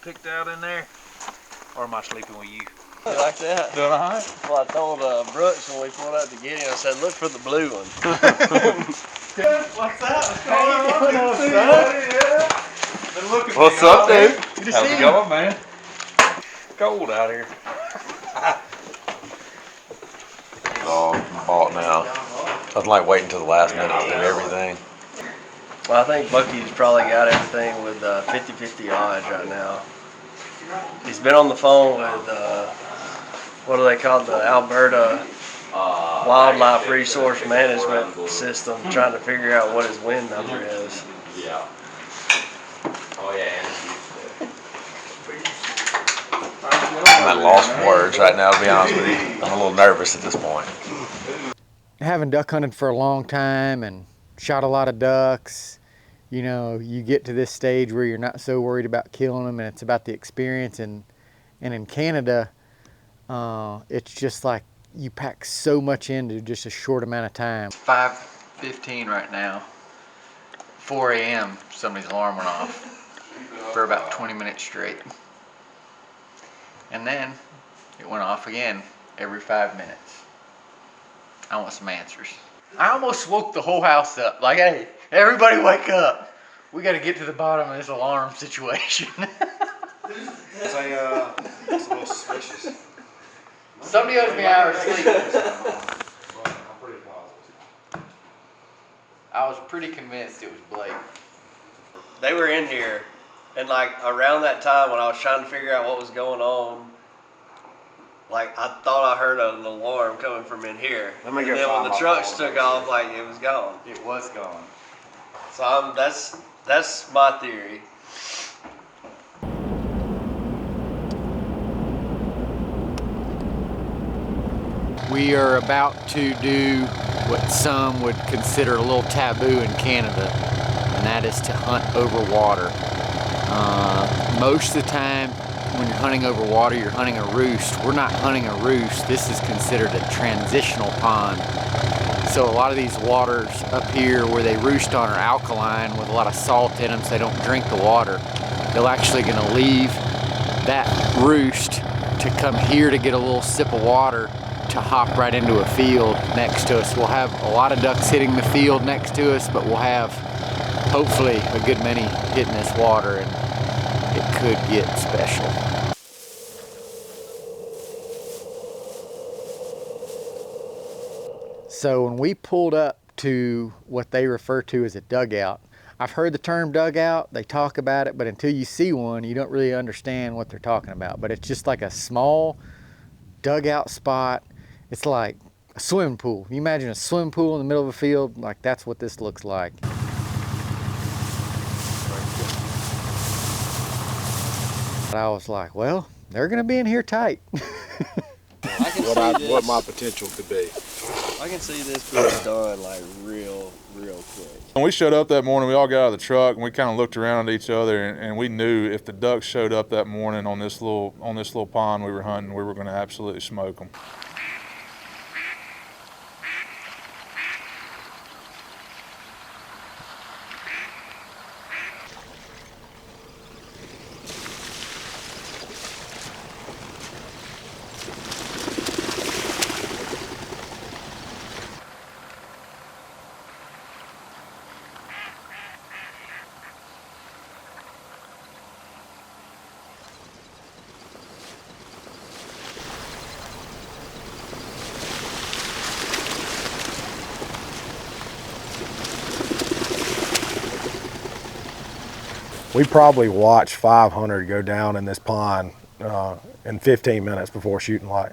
picked out in there? Or am I sleeping with you? You like that? Doing all right? Well, I told Brooks when we pulled up to get him, I said, look for the blue one. What's up? What's up, dude? Good to see you. How's it going, man? Cold out here. Oh, bought now. Nothing like waiting till the last minute to do everything. Well, I think Bucky's probably got everything with 50-50 odds right now. He's been on the phone with, what do they call the Alberta Wildlife Resource Management System, trying to figure out what his win number is. Yeah. Oh yeah. I'm at loss for words right now, to be honest with you. I'm a little nervous at this point. Having duck hunted for a long time and shot a lot of ducks, you know, you get to this stage where you're not so worried about killing them and it's about the experience. And in Canada, it's just like you pack so much into just a short amount of time. It's 5:15 right now. 4 a.m. somebody's alarm went off for about 20 minutes straight. And then it went off again every 5 minutes. I want some answers. I almost woke the whole house up. Like, hey, everybody wake up. We got to get to the bottom of this alarm situation. It's a little suspicious. Somebody owes me an hour's sleep. I was pretty convinced it was Blake. They were in here, and like around that time when I was trying to figure out what was going on, like I thought I heard an alarm coming from in here. And then when the trucks took off, like it was gone. It was gone. So that's my theory. We are about to do what some would consider a little taboo in Canada, and that is to hunt over water. Most of the time when you're hunting over water, you're hunting a roost. We're not hunting a roost. This is considered a transitional pond. So a lot of these waters up here where they roost on are alkaline with a lot of salt in them, so they don't drink the water. They're actually going to leave that roost to come here to get a little sip of water to hop right into a field next to us. We'll have a lot of ducks hitting the field next to us, but we'll have hopefully a good many hitting this water, and it could get special. So when we pulled up to what they refer to as a dugout, I've heard the term dugout, they talk about it, but until you see one, you don't really understand what they're talking about. But it's just like a small dugout spot. It's like a swimming pool. You imagine a swimming pool in the middle of a field, like that's what this looks like. I was like, well, they're gonna be in here tight. I can What my potential could be. I can see this being done like real quick. When we showed up that morning, we all got out of the truck and we kind of looked around at each other, and we knew if the ducks showed up that morning on this little pond we were hunting, we were going to absolutely smoke them. We probably watched 500 go down in this pond in 15 minutes before shooting light.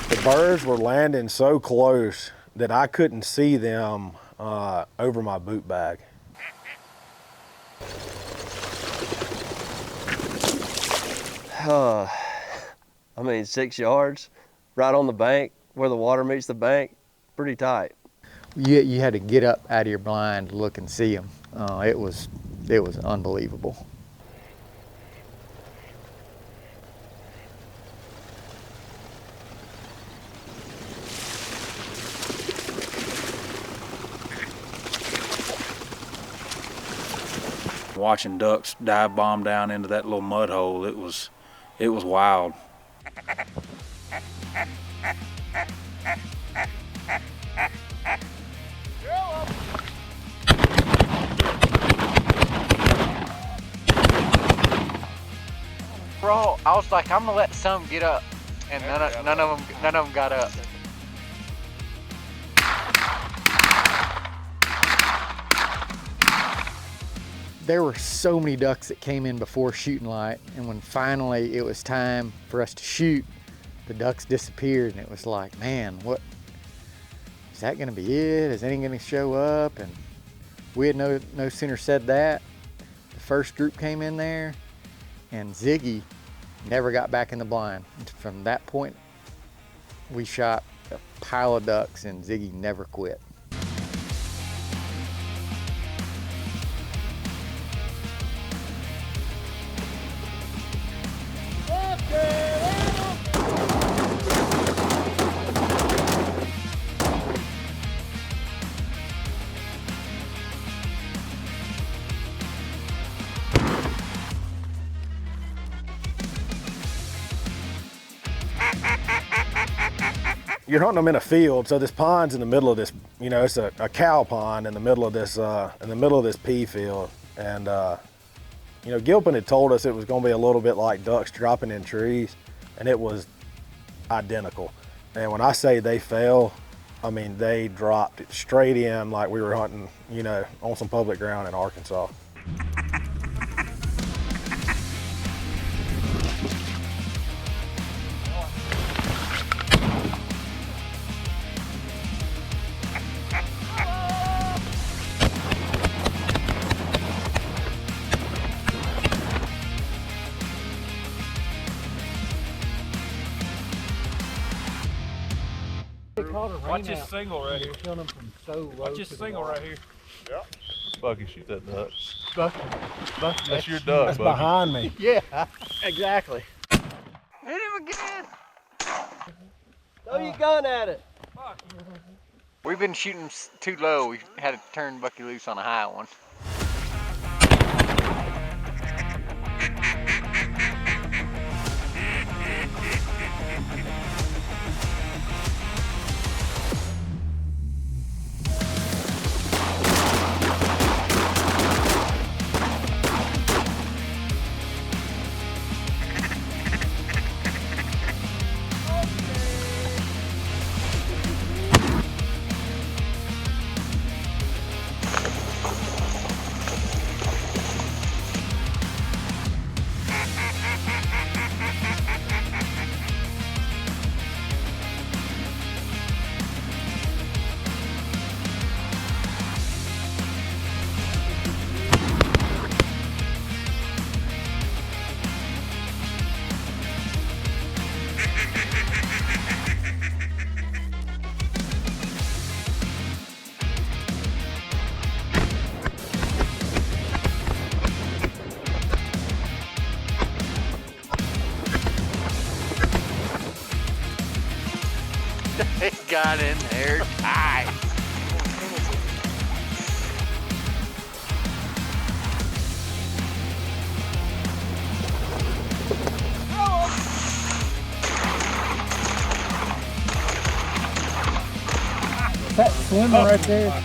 The birds were landing so close that I couldn't see them over my boot bag. I mean, 6 yards, right on the bank, where the water meets the bank, pretty tight. You had to get up out of your blind to look and see them. It was unbelievable. Watching ducks dive bomb down into that little mud hole, it was wild. Bro, I was like, I'm gonna let some get up, and none of them got up. There were so many ducks that came in before shooting light, and when finally it was time for us to shoot, the ducks disappeared, and it was like, man, what is that gonna be it? Is anything gonna show up? And we had no sooner said that, the first group came in there, and Ziggy never got back in the blind. From that point, we shot a pile of ducks, and Ziggy never quit. You're hunting them in a field, so this pond's in the middle of this, you know, it's a cow pond in the middle of this pea field. And you know, Gilpin had told us it was gonna be a little bit like ducks dropping in trees, and it was identical. And when I say they fell, I mean they dropped it straight in like we were hunting, you know, on some public ground in Arkansas. Watch this single right here. Watch this single right here. Yeah. Bucky, shoot that duck. Bucky, That's your duck, That's Bucky. behind me. yeah, exactly. Hit him again. Throw your gun at it. We've been shooting too low. We had to turn Bucky loose on a high one. It got in there tight. That swimmer right there.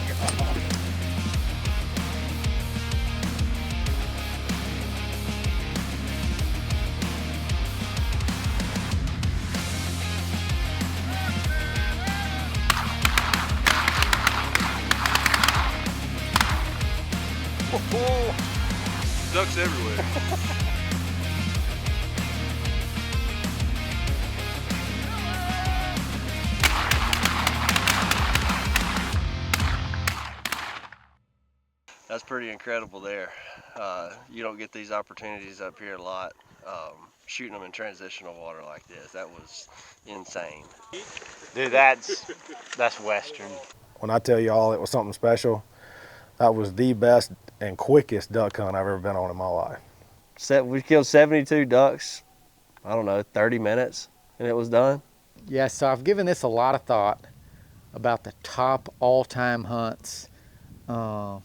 Ducks everywhere. That's pretty incredible there. You don't get these opportunities up here a lot. Shooting them in transitional water like this, that was insane. Dude, that's Western. when I tell you all it was something special, that was the best and quickest duck hunt I've ever been on in my life. We killed 72 ducks, I don't know, 30 minutes, and it was done. Yeah, so I've given this a lot of thought about the top all-time hunts. And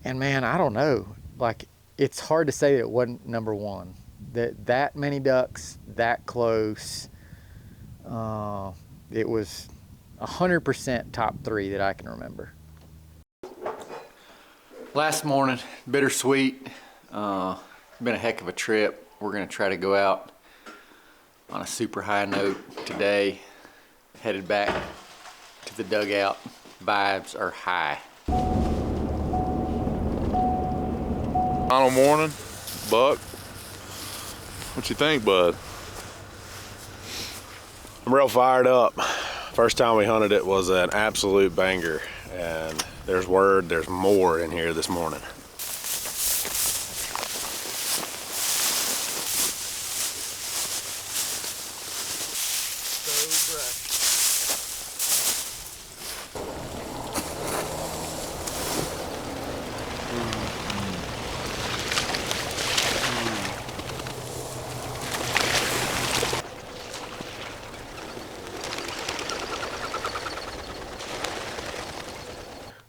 man, I don't know. Like, it's hard to say that it wasn't number one. That many ducks, that close. It was 100% top 3 that I can remember. Last morning, bittersweet. Been a heck of a trip. We're gonna try to go out on a super high note today. Headed back to the dugout. Vibes are high. Final morning, buck. What you think, bud? I'm real fired up. First time we hunted it was an absolute banger, and there's more in here this morning.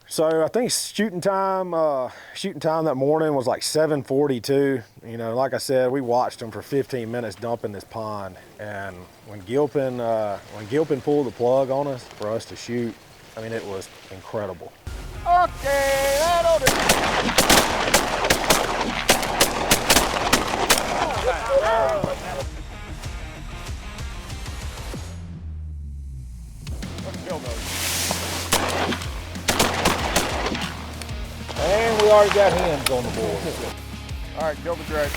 So I think shooting time that morning was like 7:42. You know, like I said, we watched them for 15 minutes dumping this pond, and when Gilpin pulled the plug on us for us to shoot, I mean, it was incredible. Okay, that'll do. And we already got hens on the board. All right, Gilpin Drake.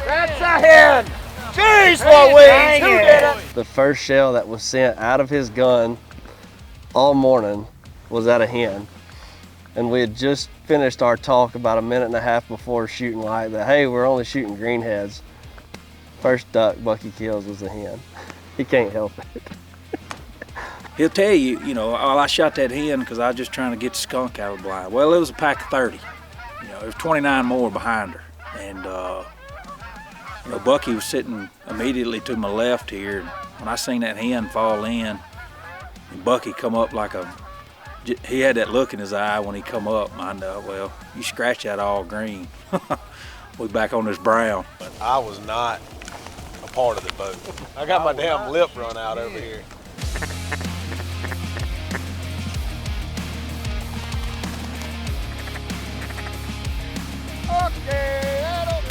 That's a hen! Jeez Louise, who did it? The first shell that was sent out of his gun all morning was at a hen. And we had just finished our talk about a minute and a half before shooting light that, hey, we're only shooting greenheads. First duck Bucky kills was a hen. He can't help it. He'll tell you, you know, oh, I shot that hen because I was just trying to get the skunk out of the blind. Well, it was a pack of 30. You know, there was 29 more behind her. And, you know, Bucky was sitting immediately to my left here. And when I seen that hen fall in, and Bucky come up like he had that look in his eye when he come up. I know, well, you scratch that all green. We back on this brown. But I was not a part of the boat. I got my damn lip run out over here. Okay, that'll do.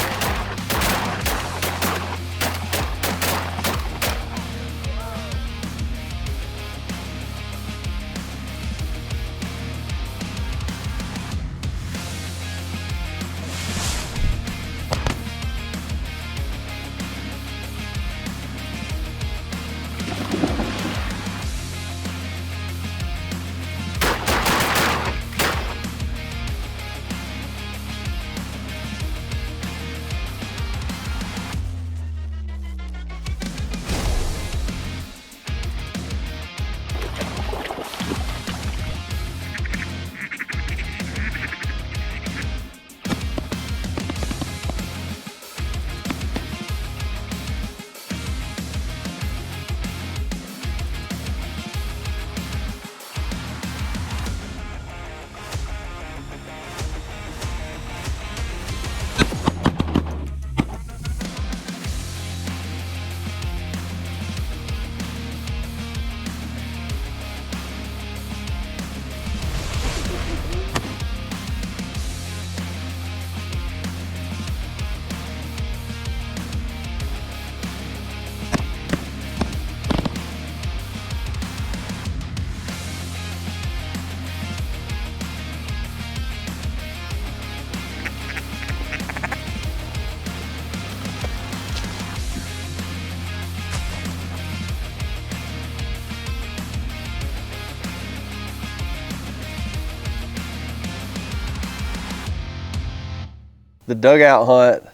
The dugout hunt,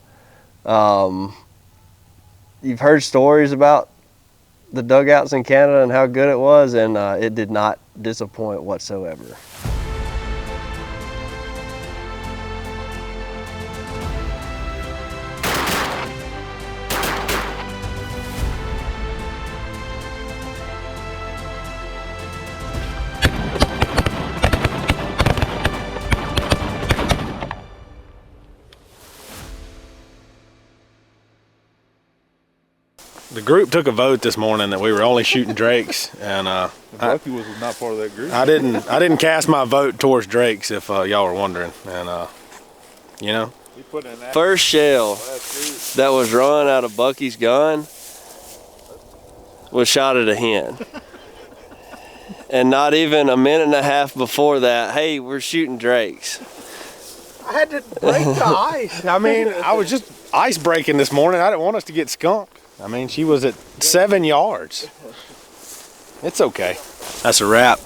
you've heard stories about the dugouts in Canada and how good it was, and it did not disappoint whatsoever. The group took a vote this morning that we were only shooting drakes, and Bucky was not part of that group. I didn't cast my vote towards drakes, if y'all were wondering, and you know. First shell that was run out of Bucky's gun was shot at a hen. And not even a minute and a half before that, hey, we're shooting drakes. I had to break the ice. I mean, I was just ice breaking this morning. I didn't want us to get skunked. I mean, she was at 7 yards. It's okay. That's a wrap.